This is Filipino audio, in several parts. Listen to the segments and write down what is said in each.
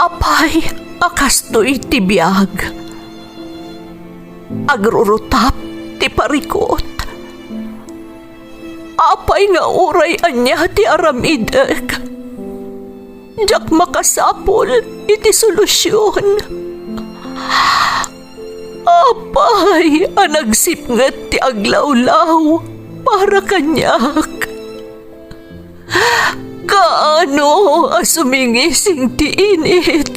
Apay, akastoy ti biyag. Agrurutap ti parikot. Apay nga uray anya ti aramidek. Jak makasapol iti solusyon. Apay, anagsipnget ti aglawlaw para kanyak. Kaano asumingising ti init?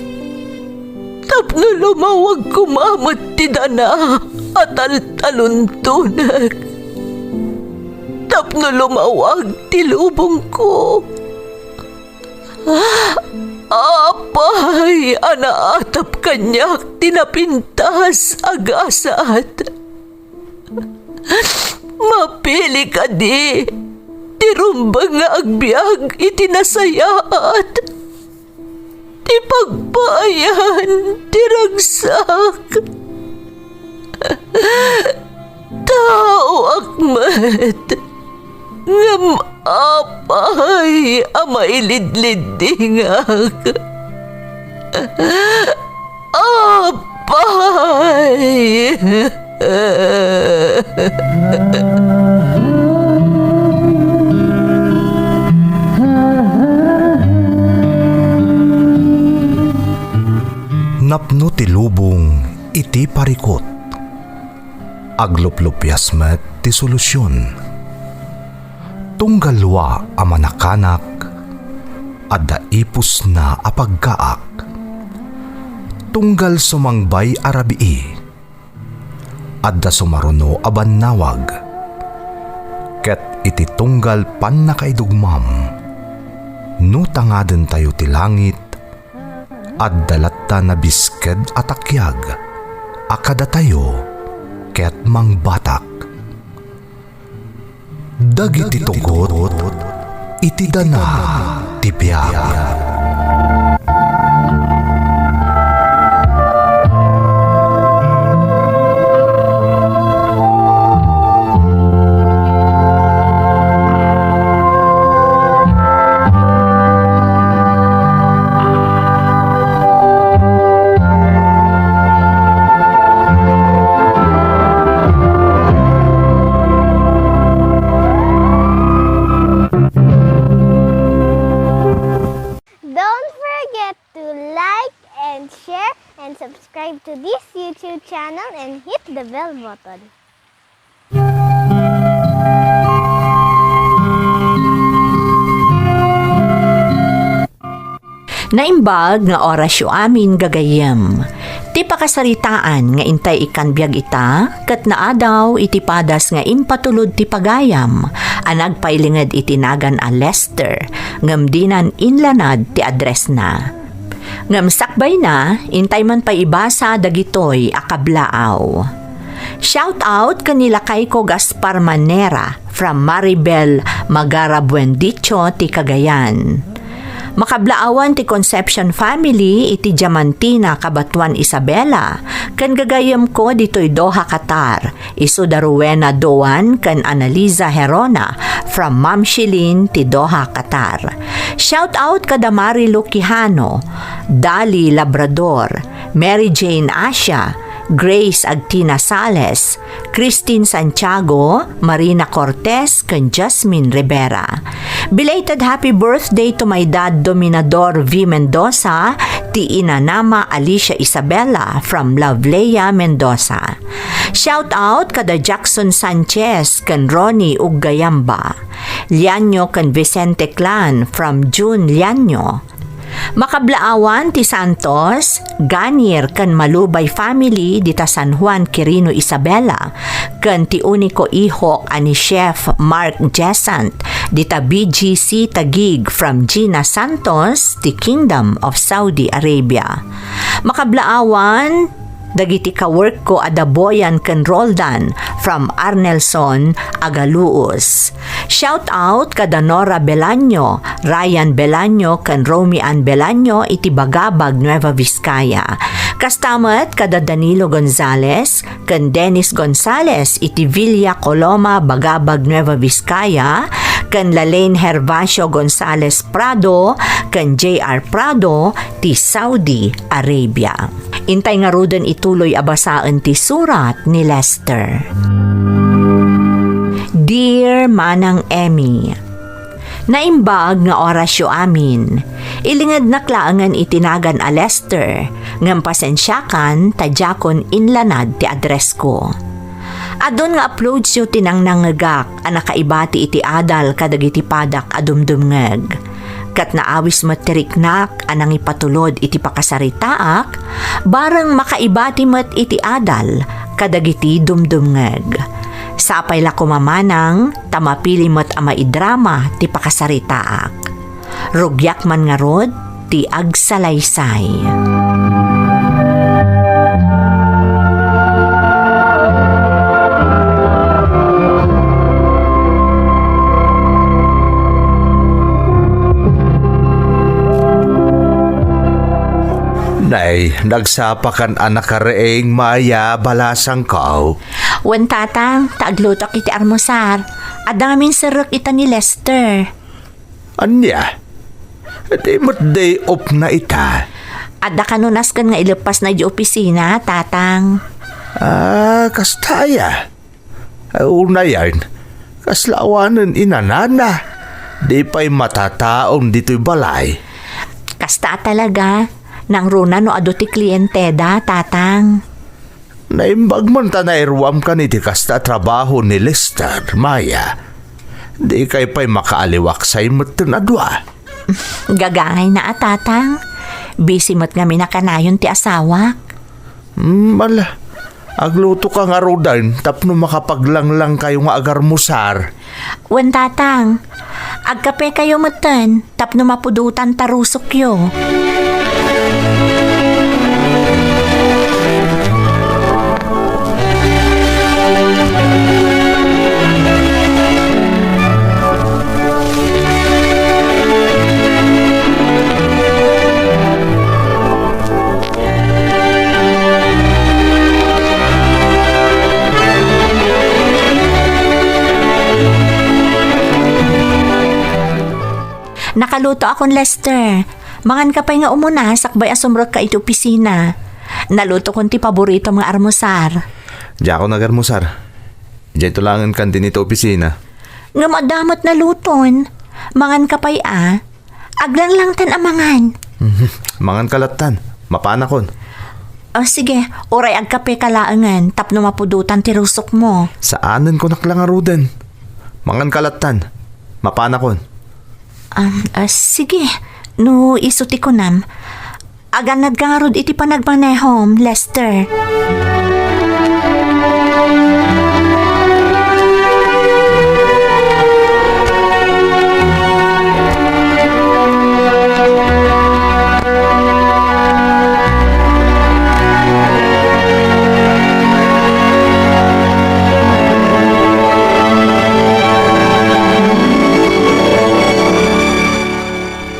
Tapno lumawag kumamot ti dana at taluntunak. Tapno lumawag ti lubong ko. Apay, anaatap kanyak tinapintas agasat. Mapili ka di, tirumbang nga agbyag itinasayaat. Ti pagbayan, tiragsak. Tao akmat, ngam apay, amailidlidingak. Apay. Napno ti lubong iti parikot. Agluplupyas met ti solusyon. Tunggalwa a manakanak, adda ipus na apagkaak. Tunggal sumangbay arabii, adda sumaruno a bannawag. Ket iti tunggal pan nakaidugmam, no tangaden tayo ti langit, adda latta na bisked atakyag, akada tayo ket mangbatak. Dagiti tugot, iti dana ti biag. Subscribe to this YouTube channel and hit the bell button. Naimbag nga orasyo amin gagayem. Ti pakasaritaan nga intay ikan biag ita, kat naadaw iti padas nga impatulod ti pagayam, anagpailingad itinagan a Lester, ngamdinan inlanad ti address na. Ngamsakbay na, intay man pa ibasa dagitoy akablaaw. Shout out kanila kay ko Gaspar Manera from Maribel Magara Buendicho ti Cagayan. Makablaawan ti Conception family iti Diamantina Cabatuan Isabela kan gagayam ko ditoy Doha Qatar isu Daruena Doan kan Analiza Herona from Ma'am Shilin ti Doha Qatar. Shout out kada Mari Luquijano, Dali Labrador, Mary Jane Asia, Grace Agtina Sales, Christine Santiago, Marina Cortez, kan Jasmine Rivera. Belated happy birthday to my dad Dominador V. Mendoza, ti inanama Alicia Isabella from Lovelea, Mendoza. Shout out kada Jackson Sanchez kan Ronnie Ugayamba. Lianyo kan Vicente Clan from June Lianyo. Makablaawan ti Santos, Ganier kan Malubay family dita San Juan Quirino Isabela, kan ti uniko ihok ani Chef Mark Jesant dita BGC Tagig from Gina Santos ti Kingdom of Saudi Arabia. Makablaawan dagiti ka-work ko adaboyan ken Roldan from Arnelson, Agaluos. Shout out kada Nora Belaño, Ryan Belaño ken Romy Ann Belaño iti Bagabag, Nueva Vizcaya. Kastamat kada Danilo Gonzales ken Dennis Gonzales iti Villa Coloma, Bagabag, Nueva Vizcaya. kan Lalaine Herbacio Gonzalez Prado kan J.R. Prado ti Saudi Arabia. Intay nga ruden ituloy abasaan ti surat ni Lester. Dear Manang Emmy, naimbag nga orasyo amin. Ilingad na klaangan itinagan a Lester, ngam pasensyakan tadjakon inlanad ti address ko. Adon nga upload siyo tinang nangagak a nakaibati iti adal kadagiti padak adumdumngeg. Kat naawis matiriknak anang ipatulod iti pakasaritaak, barang makaibati mat iti adal kadagiti dumdumngeg. Sapay la kumamanang tamapili mat ama idrama ti pakasaritaak. Rugyak man nga rod ti agsalaysay. Nay, nagsapakan anak kareeng Maya balasang kao. Wan tatang, taaglutok iti armosar. Adamin sarok ita ni Lester. Anya? Di mo't day off na ita. Adda kanunas kan nga ilepas na di opisina, tatang. Kastaya. Una yan, kaslawanan inanana. Di pa'y matataong dito'y balay. Kasta talaga. Nang runa no ado ti kliyenteda, tatang. Naimbag man ta na irwam ka ni ti kasta trabaho ni Lester, Maya. Di kay pa'y makaaliwak sa imot na dua. Gagangay na tatang. Busy mo't nga minakanayon ti asawak. Mala, agluto ka nga rodan tapno makapaglanglang kayo nga agarmusar. Wan tatang, agkape kayo matan, tapno mapudutan tarusok yo. Nakaluto akong Lester. Mangan ka pa'y nga umuna, sakbay asumrot ka iti opisina. Naluto kong ti paborito mga armosar. Diya ako nagarmusar. Diya tulangan kan din ito opisina. Nga madamot na luton. Mangan ka pa'y aglang lang tan amangan. Mangan kalatan, mapanakon. Sige, oray agkape kalaangan, tapno mapudutan ti rusok mo. Saanan ko naklang aruden. Mangan kalatan, mapanakon. Sige, no isuti ko nam. Aganad ka nga rod iti panagmanehom, Lester.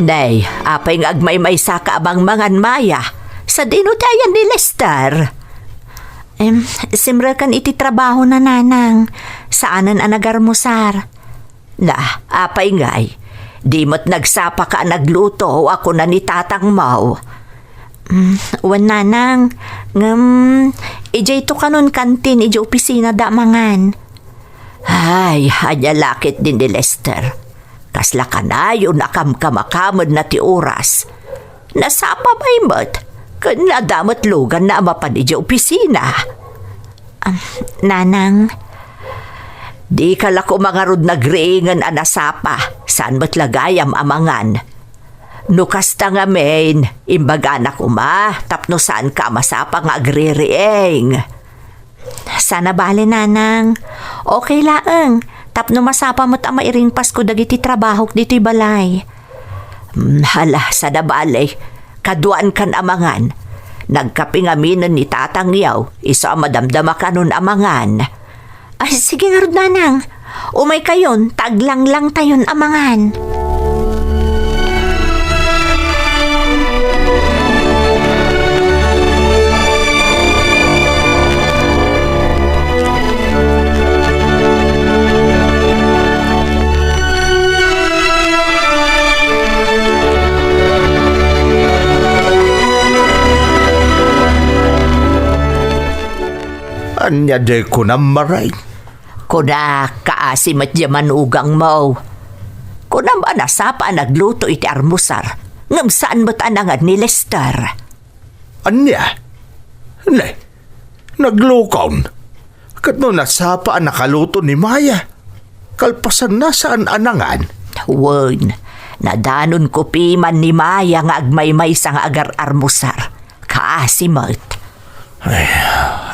Day, apay nga agmay-may sa kaabang mangan Maya. Sa dinutayan ni Lester. Simra kan iti trabaho na nanang. Saanan anagarmusar. Apay ngay. Di mo't nagsapa ka nagluto o ako na ni tatang mau. Wan nanang. Ijay to kanon kantin, ijay opisina da mangan. Ay, hanya lakit din ni Lester. Kasla ka na yung nakamkamakamad na ti oras. Nasapa ba imot? Kan nadamot lugan na amapan ija opisina. Nanang, di ka lako mga rod nagringan anasapa. Saan mo't lagayam amangan? Nukasta nga main, imbaga na kuma, tapno saan ka masapa nga agririeng. Sana bale nanang, okay laeng. Tapno masapa mo't ama iring Pasko dagiti trabahok dito'y balay. Hala, sa nabalay, kaduan kan amangan. Nagkapingaminan ni tatang niyaw, isa madamdama ka nun amangan. Sige nga rod nanang, umay kayon, taglang lang tayon amangan. Anya day ko na maray. Kuna kaasim at yaman ugang mo. Kuna ba nasapa nagluto iti armusar? Ngam saan mo't anangad ni Lester? Anya? Nay, naglukon. Kat no nasapa ang nakaluto ni Maya. Kalpasan na saan anangan. Wen, nadanon ko piman ni Maya nga agmaymay sa nga agar armusar. Kaasimot.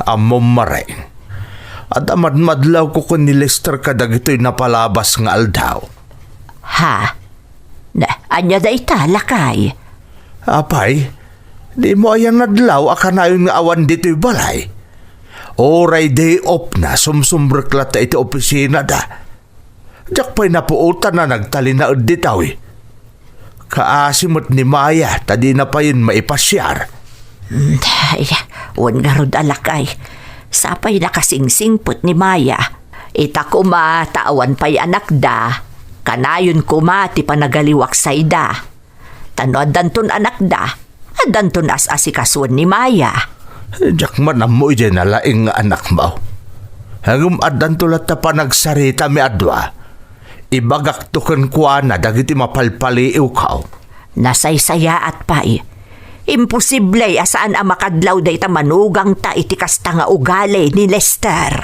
Amom maray. At amadmadlaw ko kun ni Lester kadag ito'y napalabas nga aldaw. Ha? Anya da ita, lakay. Apay, di mo ayang nadlaw akanayon nga awan dito'y balay. Oray day off na sumsumbreklat iti opisina da. Diyak pa'y napuutan na nagtalinaod ditaw eh. Kaasimot ni Maya, tadi na pa yun maipasyar. Ay, wan nga rod alakay. Sapay nakasingsingpot ni Maya. Ita kuma, taawan pa'y anak da. Kanayon kuma, ti panagaliwak sa ida. Tanoad danton anak da. At danton as-asikasuan ni Maya. Diyak man mo dyan na laing nga anak mo. Hanggang adan tulat na panagsarita mi adwa. Ibagak tukan kwa na dagiti mapalpaliw ka. Nasaysaya at pa'y. Imposible asaan ang makadlaw da ita manugang ta iti kasta nga ugali ni Lester.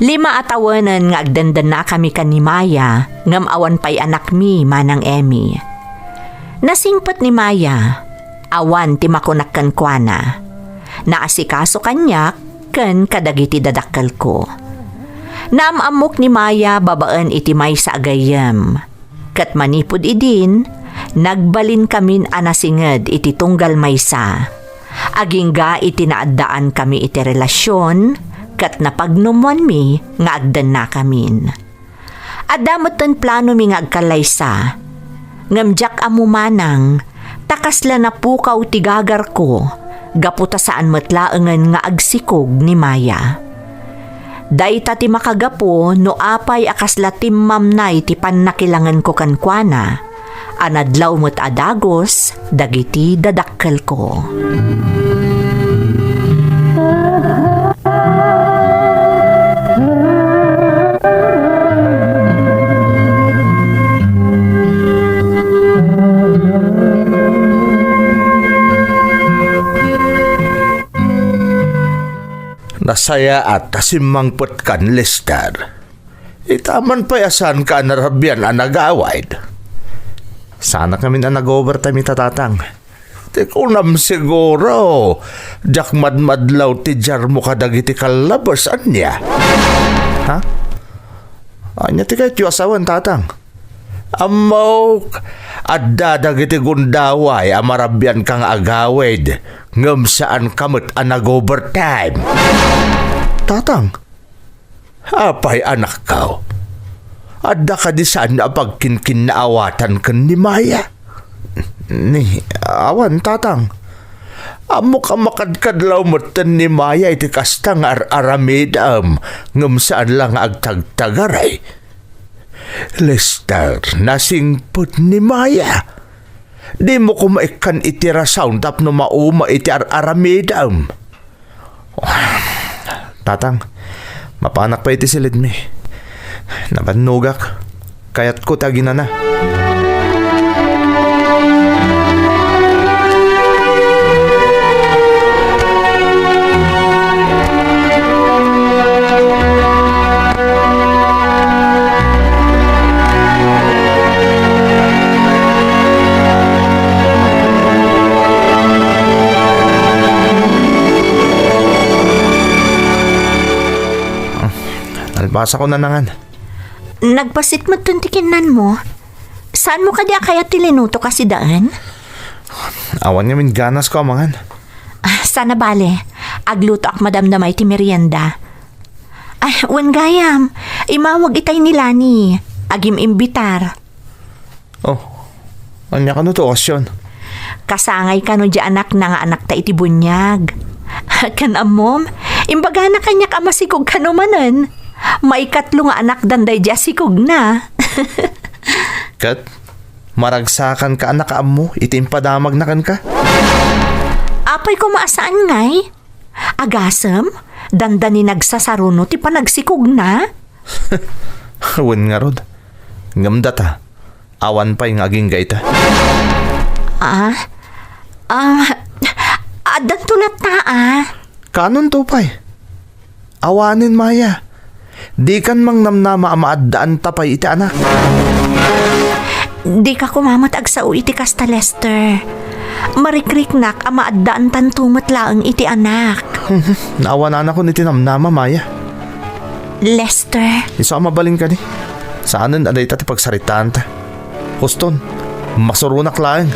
Lima atawanan nga agdandan na kami ni Maya, ngam awan pa'y anak mi manang Emmy. Nasingpot ni Maya, awan ti makunakkan kwa na. Naasikaso kanyak, ken kadagiti dadakkel ko. Naamamok ni Maya babaan iti may sa agayam. Kat manipod idin, nagbalin kamin anasinged iti tunggal maysa. Agingga iti naadaan kami iti relasyon, kat napagnumuan mi nga agdan na kamin. Adamot ten plano mi nga agkalaysa. Ngamjak amumanang, takasla na pukaw tigagar ko, gaputa saan matlaengan nga agsikog ni Maya. Dayta ti makagapo no apay akasla timmamnay ti pannakilangan ko kankwana, anadlaw mo't adagos, dagiti dadakkel ko. Nasaya at tasimangpot kan Lester. Itaman pa yasan ka narabyan ang nag-awaid. Sana kami na nag-overtime itatatang. Ti kunam siguro. Diyak madmadlaw ti jar mo kadagiti kalabas anya. Ha? Anya ti kayo asawan tatang. Amaw, at dadagiti gundaway amarabyan kang agawid ngam saan kamot ang nag-overtime. Tatang, apay anak kao. Adda ka di saan na pagkinkin-naawatan kan ni Maya. Ni, awan tatang. Amo ka makadkadlaw moten ni Maya iti kasta nga aramidam ngam saan lang agtagtagaray. Lester, nasingpot ni Maya. Di mo kumaikan iti rasound tap no mauma iti aramidam. Tatang, mapanak pa iti silid mi. Nabanugak, kayat ko tagina na. Basa ko na nangan. Nagpasit mo tuntikinan mo. Saan mo kadya kaya tilinuto kasi daan? Awan nga min ganas ko amangan. Sana bale, agluto ak madamdamay ti merienda. Ay, wan gayam, imawag itay nila ni, agim imbitar. Oh, anya ka no to okasyon? Kasangay ka no di anak na nga anak ta iti bunyag. Kanamom, imbaga na kanya ka masikog ka no manan. May katlo nga anak danday di asikog na. Kat, maragsakan ka anak mo, itimpadamag na kan ka. Apay ko maasaan ngay? Agasem, dandani nagsasaruno ti panagsikog na. Wen nga rod. Ngamdat ha. Awan pa yung aging gaita. Adan tulat ta Kanon to pay? Awanin maya. Di kan mang namnama amaadaan tapay iti anak. Di ka kumamat agsao iti kasta Lester. Marikriknak amaadaan tantumat laang iti anak. Naawanan ako ni tinamnama maya. Lester, Iso mabaling ka ni. Saanan aday tati pagsaritaan ta. Huston, masurunak laeng.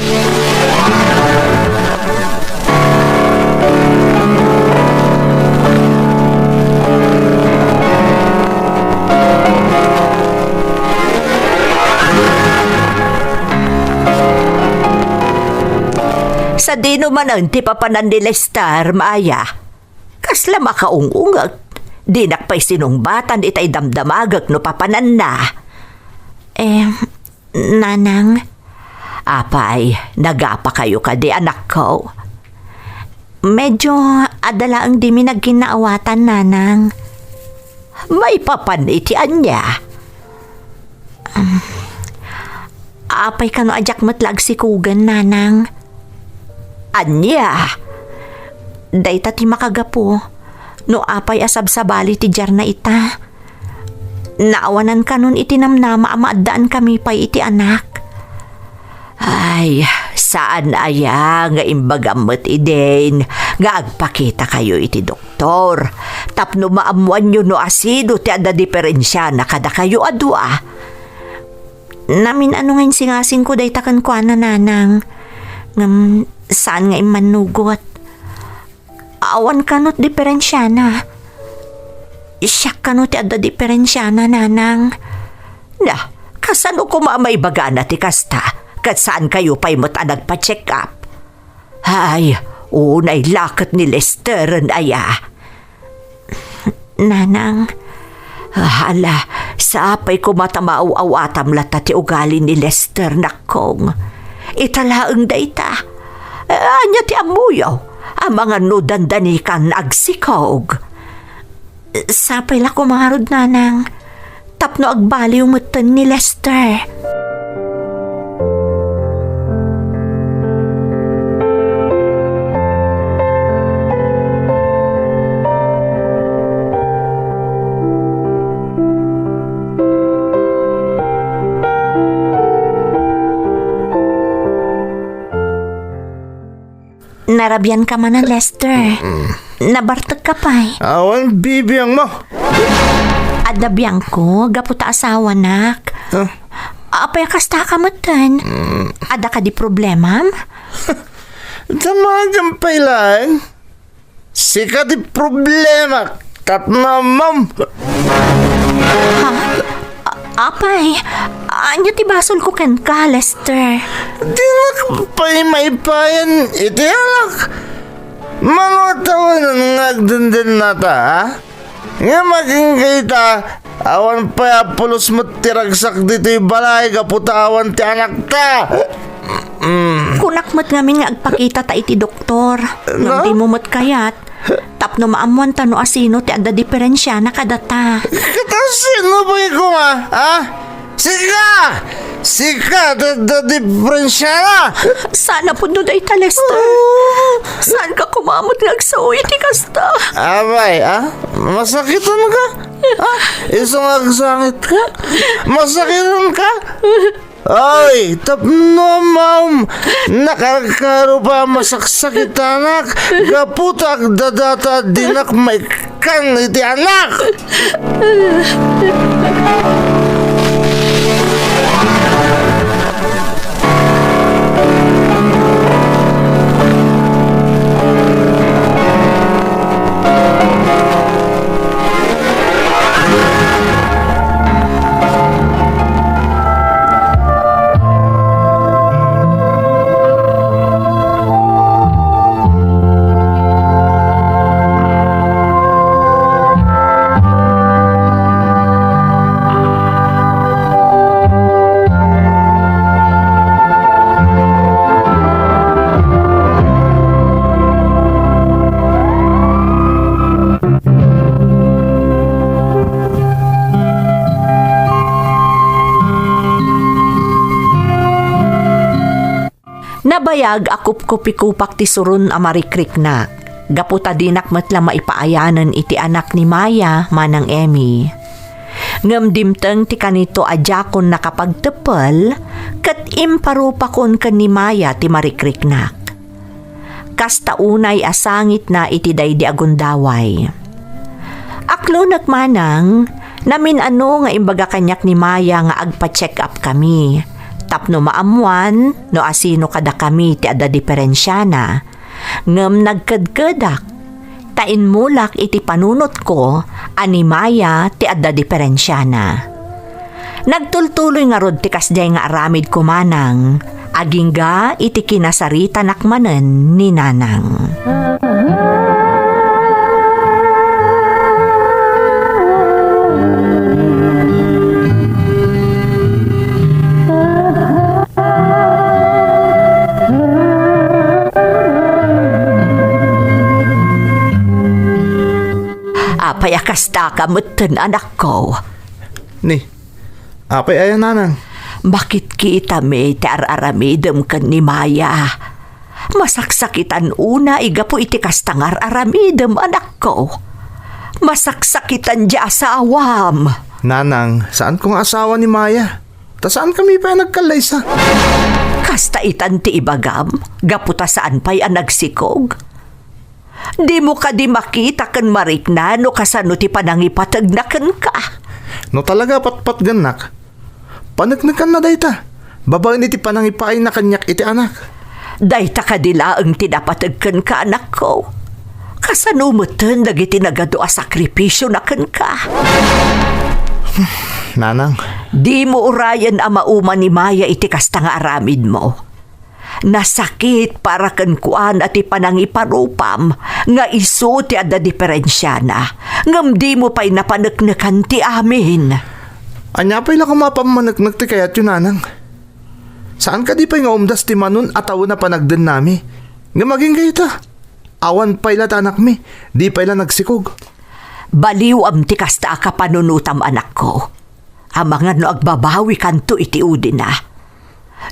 sa dino manan ti papanan ni Lester, Maya. Kasla makaungungag. Di nakpay sinumbatan itay damdamagag no papanan na. Nanang, apay, nagapa kayo ka di anak ko. Medyo adala ang di mi nagkinaawatan, nanang. May papanitian niya. Apay ka no ajak matlag si Kugan, nanang. Anya. Dayta ti makagapo. No apay asab sa bali ti jar na ita. Naawanan ka nun itinamnama amaadaan kami pa iti anak. Ay, saan aya nga imbagamot iden nga agpakita kayo iti doktor. Tapno maamuan nyo no asido ti ada diferensya na kada kayo adua. Namin ano ngayon singasing ko day takan ko nanang. Saan nga imanugot? Awan kanot diferensya na. Siyak kanot ti ada diferensya na, nanang. Na, kasano ko mamay baga na ti kasta? Kat saan kayo pa'y mata nagpa-check up? Ay, unay lakat ni Lester aya. Nanang, hala, sa apay ko matamaaw-awatam lata ti ugali ni Lester nakong. Italaang dayta. Anya ti amuyaw, ang mga nudandanikan agsikog. Sapay la kumarod, nanang. Tapno agbali umutan ni Lester. Narabyan ka man ng Lester. Nabartag ka pa'y. Awan bibiyang mo. Adabiyang ko, gaputa asawa nak. Apay kasta ka matan. Ada ka di problema? Tamagan pa ilan. Sika di problema. Katnamam. Apay, anya ti basol ko ken ka, Lester. Di nakapay may payan. Iti alak. Manotawan ang nagdandin na ta, ha? Nga maging kita, awan pa pulos mo tiragsak dito yung balay, kaputa awan ti anak ta. Kunakmat ngamin nga agpakita ta iti doktor. Nang di mo mat kayat, tapno maamuan ta no asino ti ada diferensya na kadata. Kita sino ba ko nga, ha? Sika! Sika, da diferensya na! Sana po doon ay ta, Lester. Saan ka kumamot nagsaoy ti kasta? Abay, ha? Masakitan ka? Ha? Isang agsangit ka? Masakitan ka? Ay, tapno, ma'am. Nakakaro pa masaksakit anak. Gaputak dadata dinak may kan iti anak. Nabayag akup kupikupak ti surun a marikriknak. Gaputa dinak matla maipaayanan iti anak ni Maya manang Emmy. Ngem dimteng ti kanito ajakon nakapagtepel ket imparupakon ken ni Maya ti marikriknak. Kasta unay asangit na iti daydi agundaway. Aklo nagmanang namin ano nga imbaga kanyak ni Maya nga agpa-check up kami. Tapno maamuan no asino kada kami ti ada diferensya na. Ngem nagkedkedak. Tain mulak iti panunot ko ani Maya ti ada diferensya na. Nagtultuloy nga rod ti kasday nga aramid kumanang. Agingga iti kinasarita nakmanen ni Nanang. Apay akasta ka meten anak ko. Ni, apay ayan Nanang. Bakit kita may aramidem kan ni Maya? Masaksakitan una igapo iti kastangar aramidem anak ko. Masaksakitan di asawam. Nanang, saan kong asawa ni Maya? Ta saan kami pa nagkalaysa? Kasta itan ti ibagam, gaputa saan pa'y nagsikog. Di mo ka di makita kan marikna no kasano ti panangipatagnakan ka. No talaga patpat ganak. Panagnakan na dayta. Babae ni ti panangipaay na kanyak iti anak. Dayta ka dila ang tinapatagkan ka anak ko. Kasano mo ten dagiti nagado a sakripisyo na kan ka. Nanang. Di mo urayan a mauma ni Maya iti kasta nga aramid mo. Nasakit para kan kuan at ipanangiparupam nga iso ti ada diferensya na. Ngam di mo pa'y napanagnakan ti amin. Anya pa'y lakamapamanagnak ti kayat yun Nanang. Saan ka di pa'y nga umdas ti manon ataw na panagdan nami? Nga maging kayta. Awan pa'y lat anak mi. Di pa'y la nagsikog. Baliw am ti kasta ka panunutam anak ko. Amangan no agbabawi kanto iti udin na.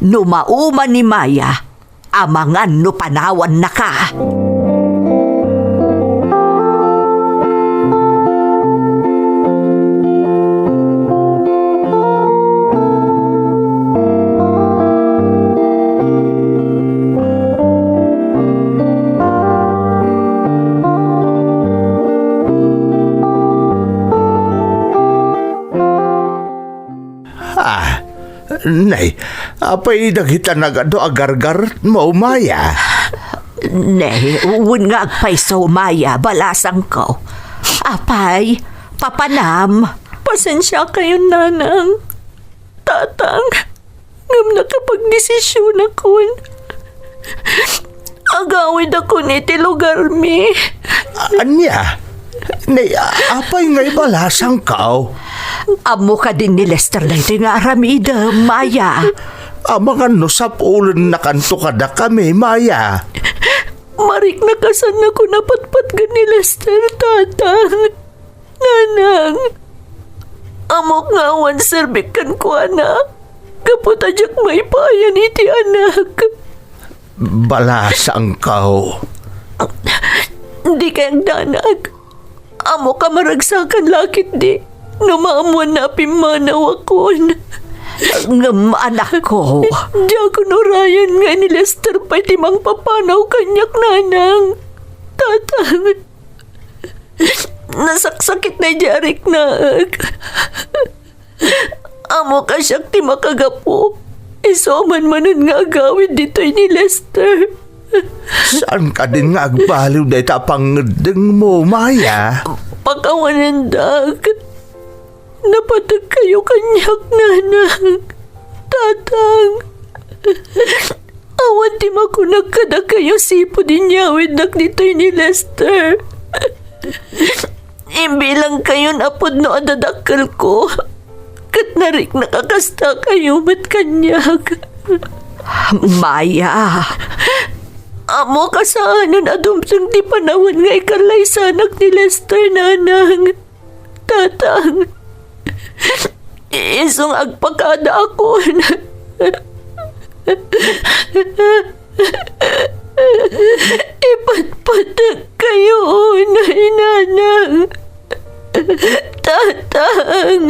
No mauma ni Maya, amangan no panawan na ka. Nay, apay dagita nagado agargar mo Maya. Ne, uwin nga agpay so Maya, balasang ko. Apay, papanam. Pasensya kayo, Nanang. Tatang, ngam nakapag-desisyon akon. Agawid ako niti lugar mi. Anya? Nay, apay nga'y balasang kao. Amo ka din ni Lester na ito nga aramida, Maya. Amangan no sa pulan na kanto kada kami, Maya. Marik na kasan ako napatpat ka ni Lester, Tatang. Nanang, amok nga awan serbikan ko, anak. Kaputa jak may payan iti anak. Balasang kao. Di kayang danag. Amo ka maragsakan lakit di. Namaamuan na pimanaw akon. Ngam anak ko. Diya ko nurayan nga ni Lester pa'y timang papanaw kanyak Nanang. Tatang. Nasaksakit na jarik na. Amo ka siyak ti makagapo. Isoman manan nga agawid dito'y ni Lester. Saan ka din nga agbaliw dahi tapangedeng mo, Maya? Pagkawanan dag. Napatag kayo kanyak, Nanang. Tatang. Awan di makunag kada kayo sipo din yawid nak dito'y ni Lester. Imbilang kayo napod no adadakal ko. Kat narik nakakasta kayo mat kanyak. Maya. Amo kasaanan adumsang di panawan nga ikalay sanak ni Lester, Nanang. Tatang. Isong agpakada ako. Ipatpatak kayo, nanang. Tatang.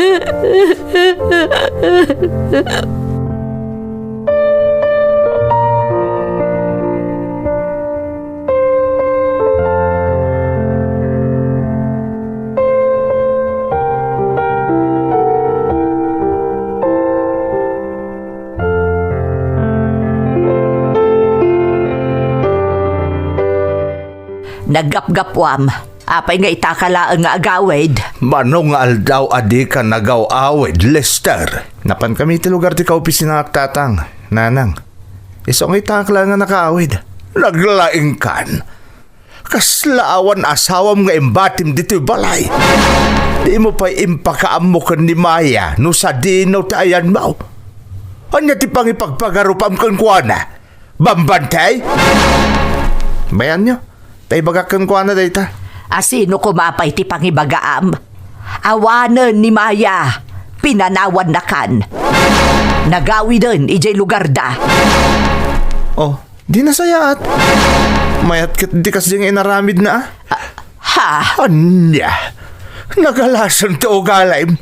Naggapgapwam, apay nga itakalaan nga agawid. Manong nga aldaw adi ka nagaw-awid, Lester. Napan kami ti lugar ti kaopisin nga tatang, nanang. Isong itakla nga nakaawid. Naglaing kan. Kaslaawan asawam nga imbatim dito'y balay. Di mo pa impakaamukan ni Maya no sa dinaw tayan mo. Anya ti pang ipagpagarupam kan kuwana? Bambantay? Bayan nyo, tay bagakan kuwana dayta. Asino kumapay ti pangibagaam? Awanan ni Maya, pinanawan na kan. Nagawi din, ijay lugar da. Oh, di nasayaat. Mayat kat di kas ding inaramid na. Ha? Anya, nagalasan to galaim.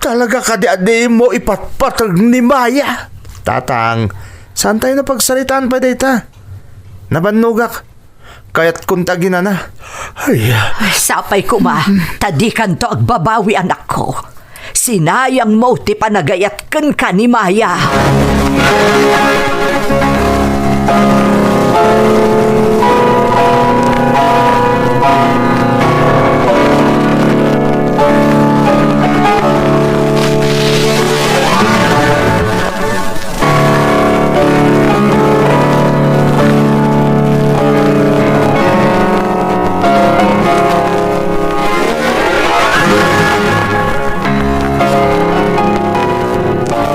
Talaga kadi-adi mo ipatpatag ni Maya. Tatang, saan tayo na pagsalitaan pa dayta? Nabanugak. Kaya't kuntagin na. Ay, Sapay ko ma, tadikan to agbabawi anak ko. Sinayang mo ti panagayat ka ni Maya.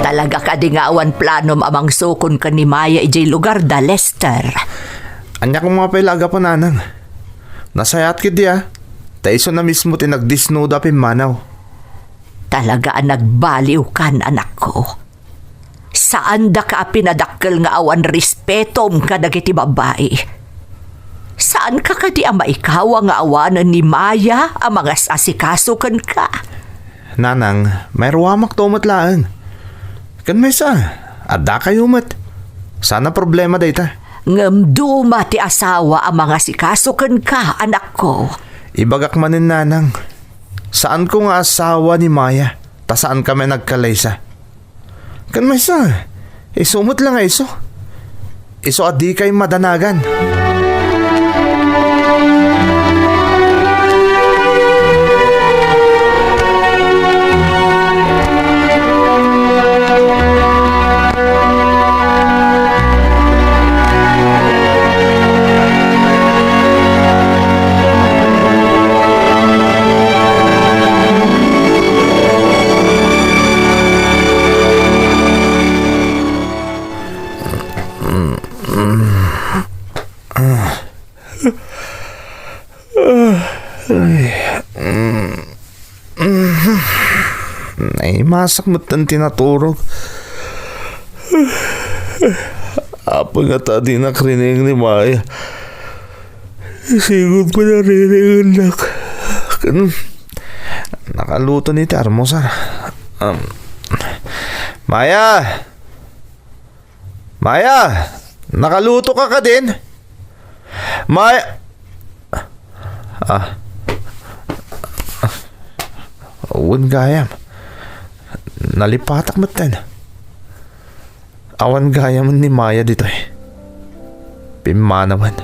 Talaga ka di nga awan planom amang sukon ka ni Maya ijay lugar da, Lester. anya kong mga pailaga pa nanang. Nasayat kid dia. Taiso na mismo tinagdisnuda pimanaw. Talaga ang nagbaliw kan, anak ko. Saan da ka pinadakkel nga awan respetom ka dagiti babae? Saan ka kadi ang maikawa nga awanan ni Maya ang mga asikaso kan ka? Nanang, may ruwamak tumot laang. Kan may sa, adda kayo mat. Sana problema dayta. Ngamduma ti asawa ang mga asikaso kan ka, anak ko. Ibagak manin nanang. Saan ko nga asawa ni Maya? Ta saan kami nagkalaysa? Kan may sa, isumot lang iso. Iso adi kay madanagan. Ay, masak mo't ang tinaturog. Apa nga ta di nakrinig ni Maya. Sigod ko narinig anak. Nakaluto ni Termosar. Maya! Maya! Nakaluto ka din? Maya! Awan gayam. Nalipatak mo ten. Awan gayam ni Maya dito eh. Pimanawan.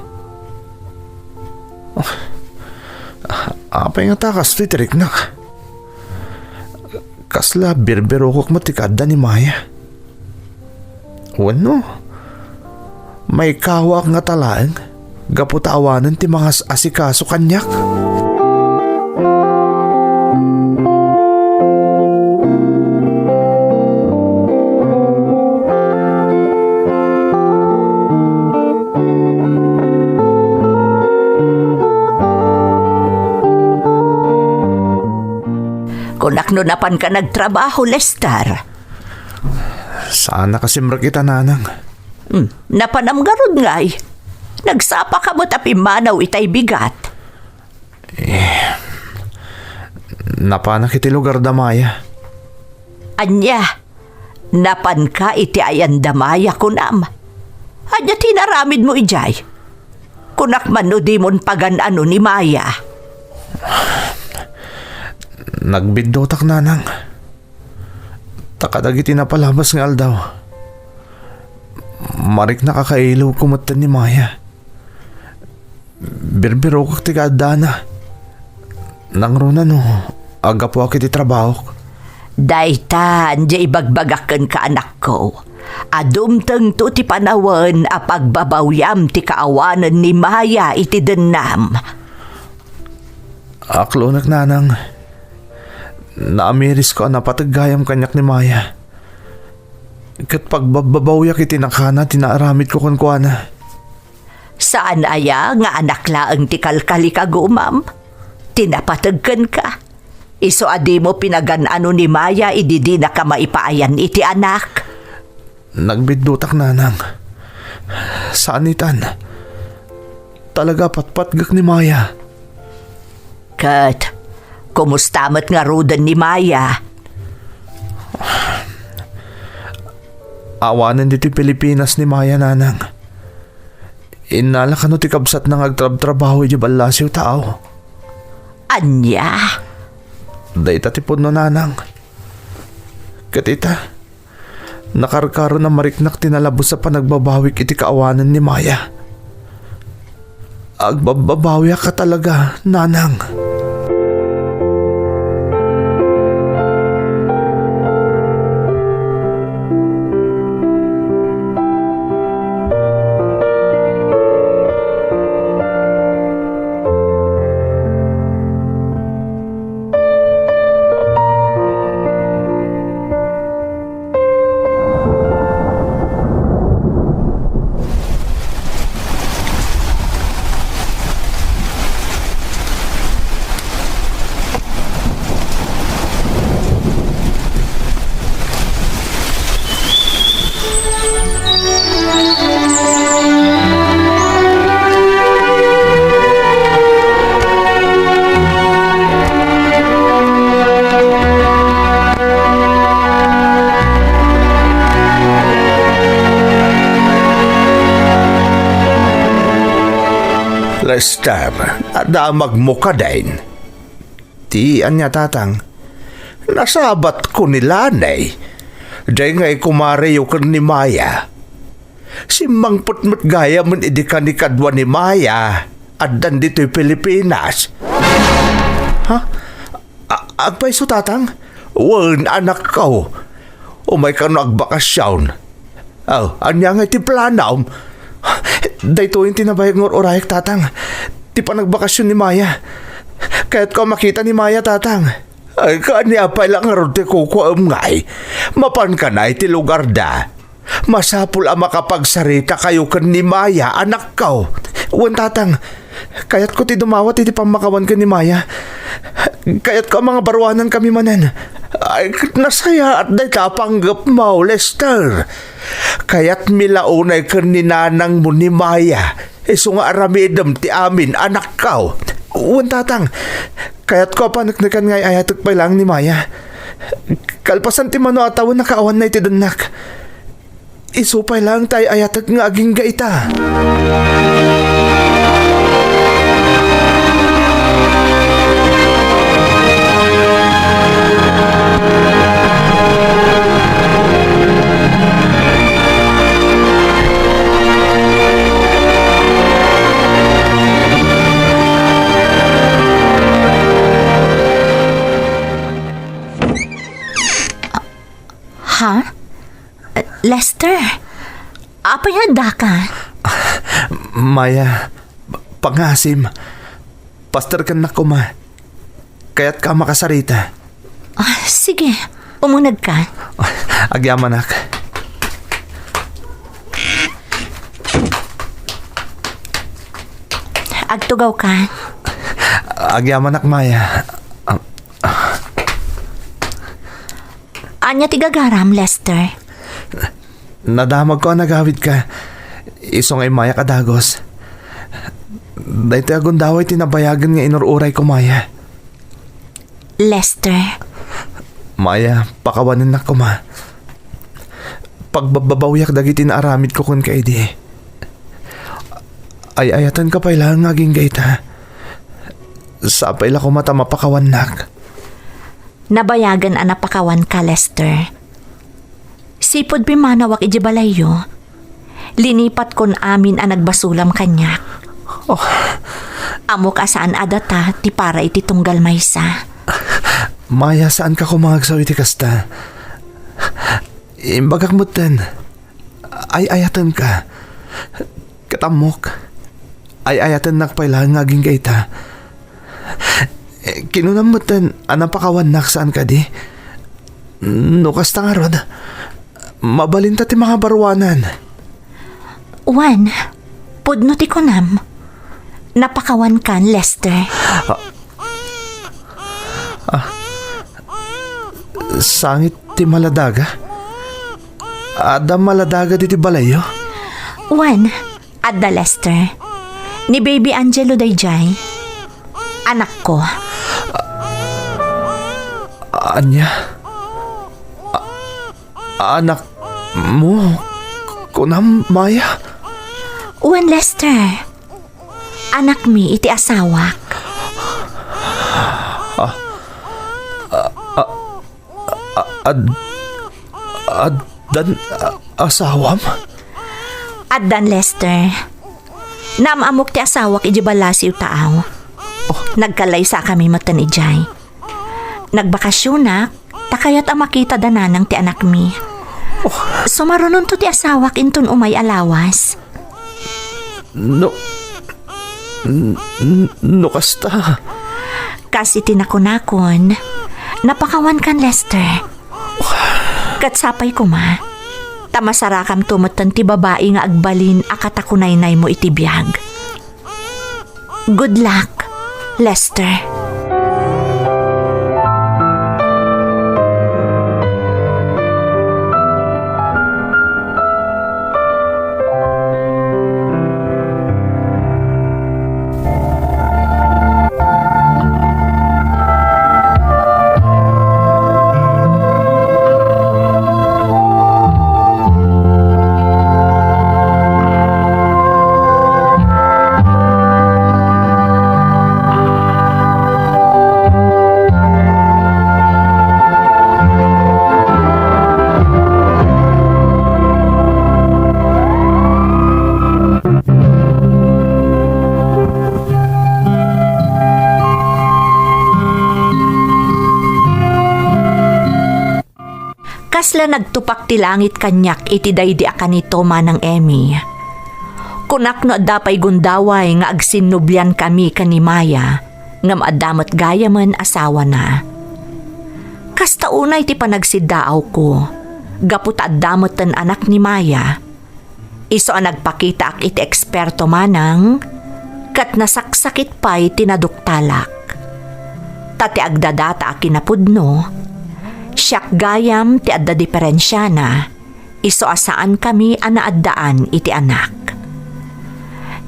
Apa yung takas titirik na ka? Kasla birberokok mo tikada ni Maya. Wano? May kawak nga talaan. Gaputawanan ti mga asikaso kanyak. Kunak no napan ka nagtrabaho, Lester. Sana kasi kita nanang. Napanamgarod nga'y. Nagsapa ka mo tapi manaw itay bigat. Napanak iti lugar damaya. Anya, napan ka iti ayan damaya kunam. Anya tinaramid mo ijay. Kunak man no di mon pagan-ano ni Maya. Nagbiddotak nanang. Takadagiti na palabas nga aldaw. Marik nakakailaw kumatan ni Maya. Birbiro kak tiga adana. Nang runa no, aga po akiti trabaho. Daytan, di ibagbagakan ka anak ko. Adumteng to ti panawan a pagbabawyam ti kaawanan ni Maya iti denam. Aklonak nanang. Naamiris ko na patagayam kanyak ni Maya. Kat pagbabawyak iti nakana tinaaramid ko kuana. Saan aya nga anak laang ti kalkali ka gumam? Tinapatagkan ka. Iso adi mo pinagan-ano ni Maya ididi na ka maipaayan iti anak. Nagbiddutak nanang. Saan itan? Talaga patpatgak ni Maya. Kat, kumustamat nga rudan ni Maya? Awanan dito Pilipinas ni Maya nanang. Inala ka no ti kabsat nang agtrab-trabaho iti balasyo tao. Anya? Dayta ti no nanang. Katita, nakarkaro na mariknak tinalabos sa panagbabawik iti kaawanan ni Maya. Agbabawya ka talaga, nanang. Lester, adamag mo ka din. Ti anya tatang. Nasabat ko ni Lanay. Day nga'y kumareyo ka ni Maya. Si mangputmut gaya man idika ni kadwa ni Maya. Adan dito'y Pilipinas. Ha? Agpay so tatang? Wan anak ko. Umay ka no agbakasyon. Anya nga'y ti planaw. Dayto yung tinabayag ng orayak tatang. Ti pa nagbakasyon ni Maya. Kaya't ko makita ni Maya tatang. Ay kanya pa lang nga ti kukuam ngay. Mapan ka na iti lugar da. Masapul ang makapagsarita kayo kan ni Maya anak ko. Wan tatang. Kaya't ko ti dumawat iti pamakawan ka ni Maya. Kaya't ko mga barwanan kami manan. Ay nasaya at day kapanggap mo Lester. Kaya't milaunay ka ni nanang mo ni Maya. Iso nga aramidam ti amin anak ko. Uwan tatang. Kaya't ko panaknakan ngay ayatok pa lang ni Maya. Kalpasan ti mano atawan na kaawan na iti danak. Iso pa lang tayo ayatok nga aging gaita. Ha? Lester, apa yada ka? Maya, pangasim. Pastor ka na kuma. Kaya't ka makasarita. Sige, umunag ka. Agyamanak. Agtugaw ka. Agyamanak, Maya. Anya tigagaram, Lester. Nadamag ko ang nagawid ka. Isong ay maya kadagos. Dahil agon daw ay tinabayagan nga inururay ko, Maya. Lester, Maya, pakawanan na ko, ma. Pagbabawiyak dagiti na aramid ko kun kay di. Ay ayatan ka pa ilang ngaging gaita. Sapay la ko mata mapakawanak. nabayagan ang napakawan ka, Lester. Sipod pimanawak iji balayo. Linipat kon amin ang nagbasulam kanya. Oh, Amok asaan adata ti para iti tunggal maysa. Maya, saan ka kumangagsaw iti kasta? Imbagak mo ten. Ay ayatan ka. Katamok. Ay ayatan nakpailang ngaging gaita. Kinunam mo ten, anapakawan nak saan ka di? Nukas tangarod. Mabalinta ti mga barwanan. Juan, pudno ti kunam. Napakawan kan, Lester. Sangit ti maladaga? Ada maladaga di ti balayo? Juan, adda Lester. Ni Baby Angelo dayjay. Anak ko. Anya? Anak mo? Kunam, Maya? Juan, Lester. Anak mi iti asawak. Dan asawam? Addan, Lester. Namamok ti asawak iji balasiw taaw. Nagkalaysa kami matan ijay. Nagbakasyonak, takayat ang makita dananang ti anak mi. Sumarunon to ti asawak intun umay alawas. No kasta. Kasi tinakunakon, napakawan kan, Lester. Katsapay ko ma, tamasarakam tumatan ti babae nga agbalin akatakunaynay mo iti biyag. Good luck, Lester. Kasla nagtupak ti langit kanyak iti daydi akanito manang Emmy. Kunak no dapay gundaway nga agsinublian kami kanimaya nga maadamot gayaman asawa na. Kasta unay ti panagsidaaw ko, gaput adamot ten anak ni Maya. Iso ang nagpakita ak iti eksperto manang, kat nasaksakit pa'y tinaduktalak. Tati agdadata ak kinapudno, siyak gayam ti adda diferensya na, iso asaan kami anaaddaan iti anak.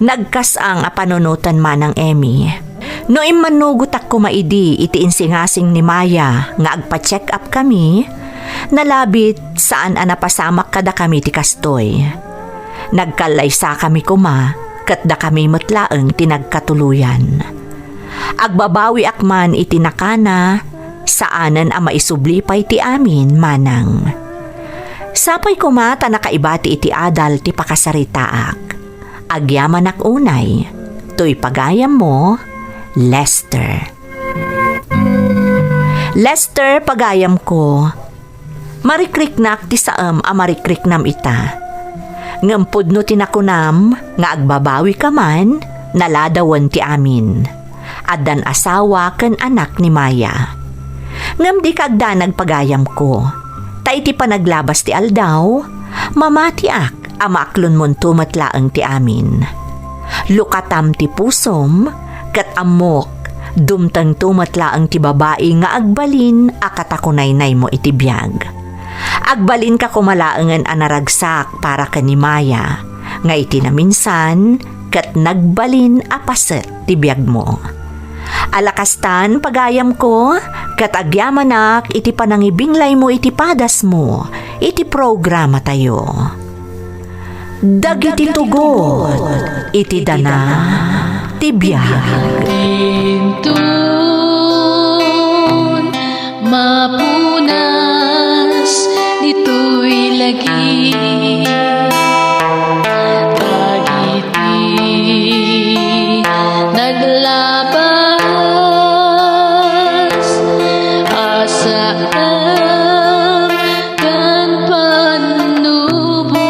Nagkasang apanunutan manang Emmy. No immanugot ako maidi iti insingasing ni Maya nga agpa-check up kami, nalabit saan anapasamak kada kami ti kastoy. Nagkalaysa kami kuma, kat da kami matlaeng tinagkatuluyan. Agbabawi akman iti nakana, saanan ang maisublipay ti amin manang. Sapay kumata nakaibati iti adal ti pakasaritaak. Agyaman ak unay, to'y pagayam mo, Lester. Lester, pagayam ko. Marikriknak ti saam a marikriknam ita. Ngampod no tinakunam, nga agbabawi ka man, naladawan ti amin. Addan asawa ken anak ni Maya. Ngam di kagda nagpagayam ko. Ta iti panaglabas ti aldaw, mamati ak amaklon mon tumatlaeng ti amin. Lukatam ti pusom, kat amok, dumtang tumatlaeng ti babae nga agbalin akatakunaynay mo iti biyag. Agbalin ka kumalaangan anaragsak para kanimaya. Nga iti na minsan, kat nagbalin apaset ti biyag mo. Alakastan pagayam ko, kat agyamanak iti panangibinglay mo iti padas mo, iti programa tayo. Dagiti tugot, iti dana, ti biyag. Intun mapunas dito'y lagi dagiti naglabas asaan kan panubo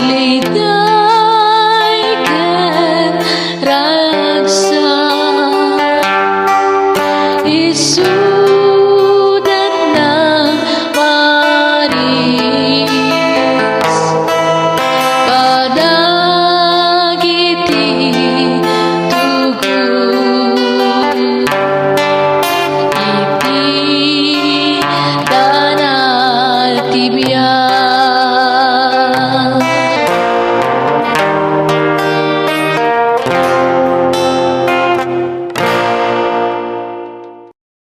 liday kan ragsak isu